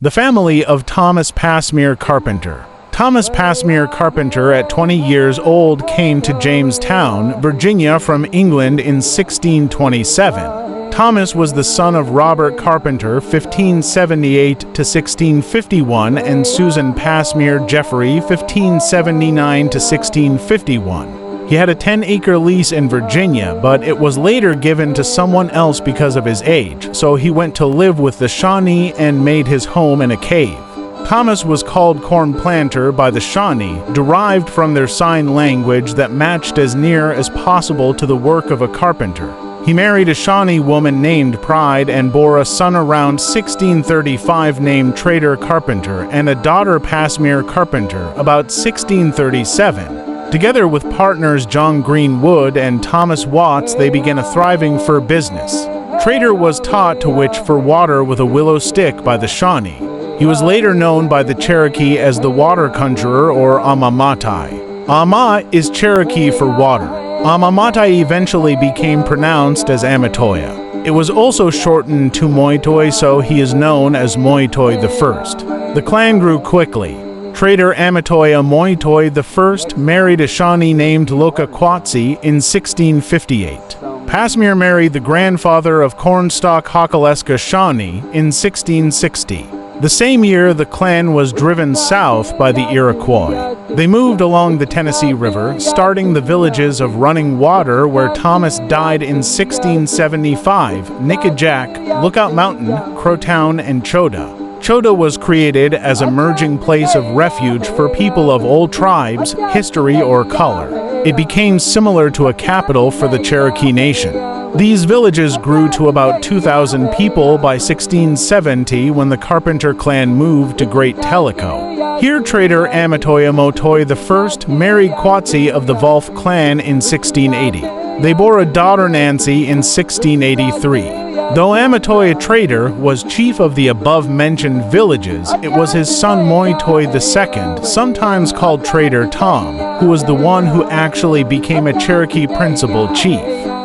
The family of Thomas Passmere Carpenter. Thomas Passmere Carpenter, at 20 years old, came to Jamestown, Virginia from England in 1627. Thomas was the son of Robert Carpenter, 1578 to 1651, and Susan Passmere Jeffrey, 1579 to 1651. He had a 10-acre lease in Virginia, but it was later given to someone else because of his age, so he went to live with the Shawnee and made his home in a cave. Thomas was called Corn Planter by the Shawnee, derived from their sign language that matched as near as possible to the work of a carpenter. He married a Shawnee woman named Pride and bore a son around 1635 named Trader Carpenter and a daughter Passmere Carpenter about 1637. Together with partners John Greenwood and Thomas Watts, they began a thriving fur business. Trader was taught to witch for water with a willow stick by the Shawnee. He was later known by the Cherokee as the Water Conjurer or Amamatai. Ama is Cherokee for water. Amamatai eventually became pronounced as Amatoya. It was also shortened to Moitoi, so he is known as Moitoi I. The clan grew quickly. Trader Amatoya Moitoi I married a Shawnee named Lokakwatsi in 1658. Passmere married the grandfather of Cornstalk Hokaleska Shawnee in 1660. The same year, the clan was driven south by the Iroquois. They moved along the Tennessee River, starting the villages of Running Water, where Thomas died in 1675, Nickajack, Lookout Mountain, Crowtown, and Choda. Choda was created as a merging place of refuge for people of all tribes, history, or color. It became similar to a capital for the Cherokee Nation. These villages grew to about 2,000 people by 1670 when the Carpenter clan moved to Great Tellico. Here, Trader Amatoya Moitoi I married Quatsi of the Volf clan in 1680. They bore a daughter, Nancy, in 1683. Though Amatoya Trader was chief of the above-mentioned villages, it was his son Moitoi II, sometimes called Trader Tom, who was the one who actually became a Cherokee principal chief.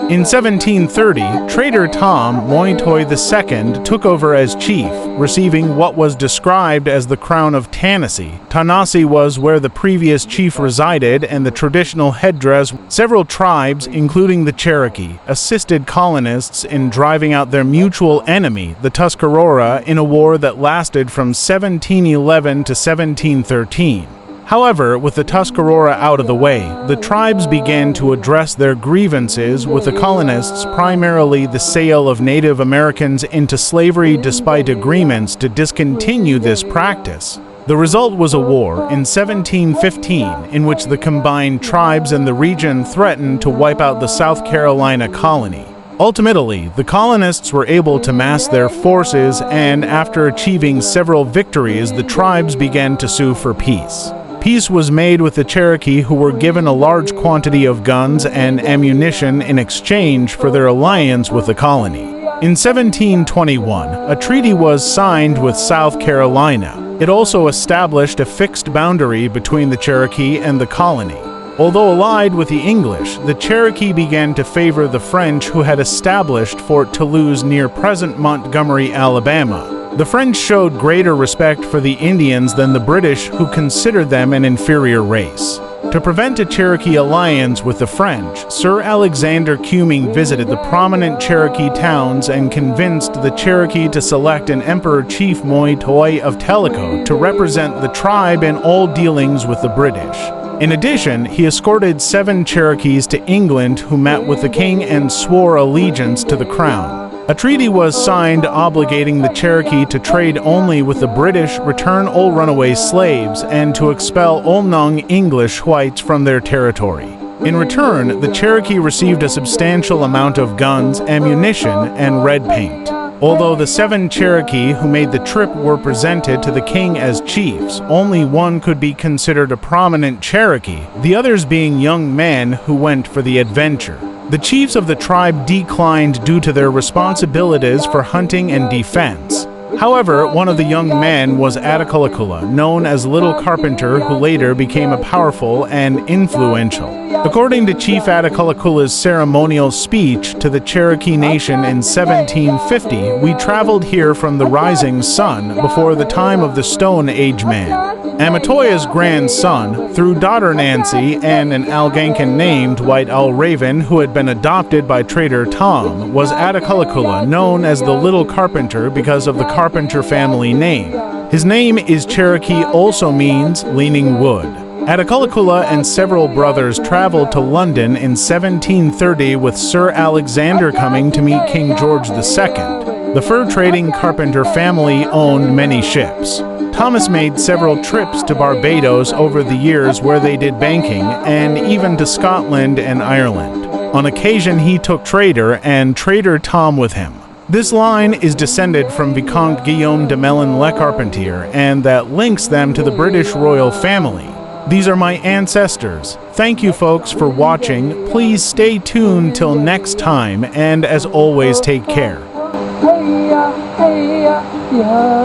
In 1730, Trader Tom Moitoi II took over as chief, receiving what was described as the crown of Tennessee. Tanasi was where the previous chief resided, and the traditional headdress. Several tribes, including the Cherokee, assisted colonists in driving out their mutual enemy, the Tuscarora, in a war that lasted from 1711 to 1713. However, with the Tuscarora out of the way, the tribes began to address their grievances with the colonists, primarily the sale of Native Americans into slavery despite agreements to discontinue this practice. The result was a war in 1715 in which the combined tribes in the region threatened to wipe out the South Carolina colony. Ultimately, the colonists were able to mass their forces, and after achieving several victories, the tribes began to sue for peace. Peace was made with the Cherokee, who were given a large quantity of guns and ammunition in exchange for their alliance with the colony. In 1721, a treaty was signed with South Carolina. It also established a fixed boundary between the Cherokee and the colony. Although allied with the English, the Cherokee began to favor the French, who had established Fort Toulouse near present Montgomery, Alabama. The French showed greater respect for the Indians than the British, who considered them an inferior race. To prevent a Cherokee alliance with the French, Sir Alexander Cumming visited the prominent Cherokee towns and convinced the Cherokee to select an Emperor Chief Moitoi of Tellico to represent the tribe in all dealings with the British. In addition, he escorted 7 Cherokees to England who met with the king and swore allegiance to the crown. A treaty was signed obligating the Cherokee to trade only with the British, return all runaway slaves, and to expel all non-English whites from their territory. In return, the Cherokee received a substantial amount of guns, ammunition, and red paint. Although the 7 Cherokee who made the trip were presented to the king as chiefs, only one could be considered a prominent Cherokee, the others being young men who went for the adventure. The chiefs of the tribe declined due to their responsibilities for hunting and defense. However, one of the young men was Attakullakulla, known as Little Carpenter, who later became a powerful and influential. According to Chief Attakullakulla's ceremonial speech to the Cherokee Nation in 1750, we traveled here from the rising sun before the time of the Stone Age man. Amatoya's grandson, through daughter Nancy and an Algonquin named White Owl Raven, who had been adopted by Trader Tom, was Attakullakulla, known as the Little Carpenter because of the Carpenter family name. His name is Cherokee, also means leaning wood. Attakullakulla and several brothers traveled to London in 1730 with Sir Alexander coming to meet King George II. The fur-trading Carpenter family owned many ships. Thomas made several trips to Barbados over the years where they did banking, and even to Scotland and Ireland. On occasion he took Trader and Trader Tom with him. This line is descended from Vicomte Guillaume de Melun Le Carpentier, and that links them to the British royal family. These are my ancestors. Thank you folks for watching. Please stay tuned till next time, and as always, take care. Yeah.